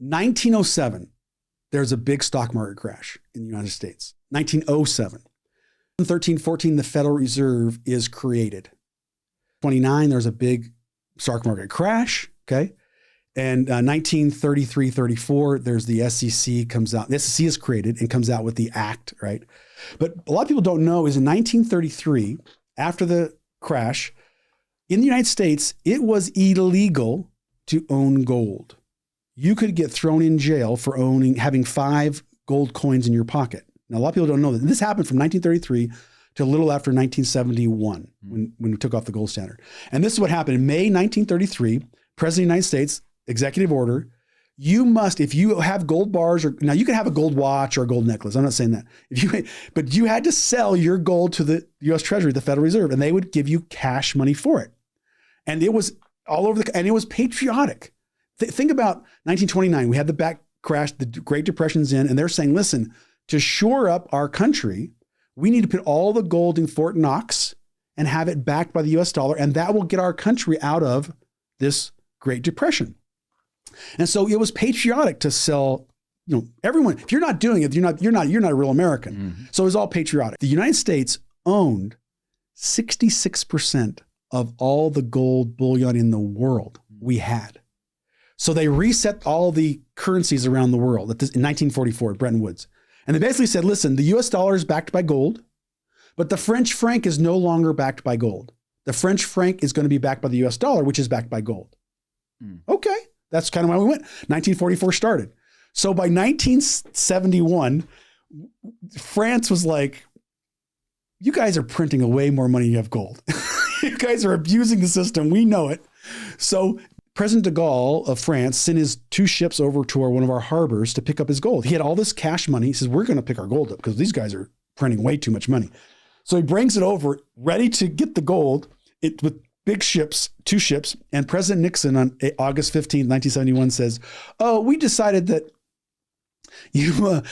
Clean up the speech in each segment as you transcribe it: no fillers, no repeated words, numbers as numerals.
1907, there's a big stock market crash in the United States. 1907. 1314, the Federal Reserve is created. 29, there's a big stock market crash, okay? And 1933-34, there's the SEC comes out. The SEC is created and comes out with the act, right? But a lot of people don't know is in 1933, after the crash, in the United States, it was illegal to own gold. You could get thrown in jail for having 5 gold coins in your pocket. Now, a lot of people don't know that. This happened from 1933 to a little after 1971 when we took off the gold standard. And this is what happened. In May 1933, President of the United States, executive order, you must, if you have gold bars, now you can have a gold watch or a gold necklace. I'm not saying that. But you had to sell your gold to the U.S. Treasury, the Federal Reserve, and they would give you cash money for it. And it was all over and it was patriotic. Think about 1929. We had the back crash, the Great Depression's in, and they're saying, listen, to shore up our country, we need to put all the gold in Fort Knox and have it backed by the US dollar, and that will get our country out of this Great Depression. And so it was patriotic to sell, everyone, if you're not doing it, you're not a real American. Mm-hmm. So it was all patriotic. The United States owned 66% of all the gold bullion in the world we had. So they reset all the currencies around the world in 1944 at Bretton Woods. And they basically said, listen, the US dollar is backed by gold, but the French franc is no longer backed by gold. The French franc is going to be backed by the US dollar, which is backed by gold. Okay, that's kind of why we went. 1944 started. So by 1971, France was like, you guys are printing way more money than you have gold. You guys are abusing the system. We know it. So President de Gaulle of France sent his 2 ships over to one of our harbors to pick up his gold. He had all this cash money. He says, we're going to pick our gold up because these guys are printing way too much money. So he brings it over, ready to get the gold with big ships, 2 ships. And President Nixon on August 15, 1971 says, oh, we decided that you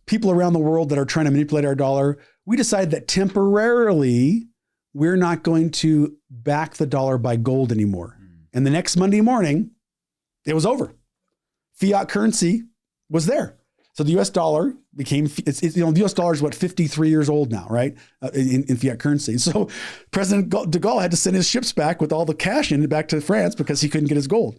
people around the world that are trying to manipulate our dollar, we decided that temporarily we're not going to back the dollar by gold anymore. And the next Monday morning, it was over. Fiat currency was there. So the US dollar became, the US dollar is 53 years old now, right? In fiat currency. So President de Gaulle had to send his ships back with all the cash in it back to France because he couldn't get his gold.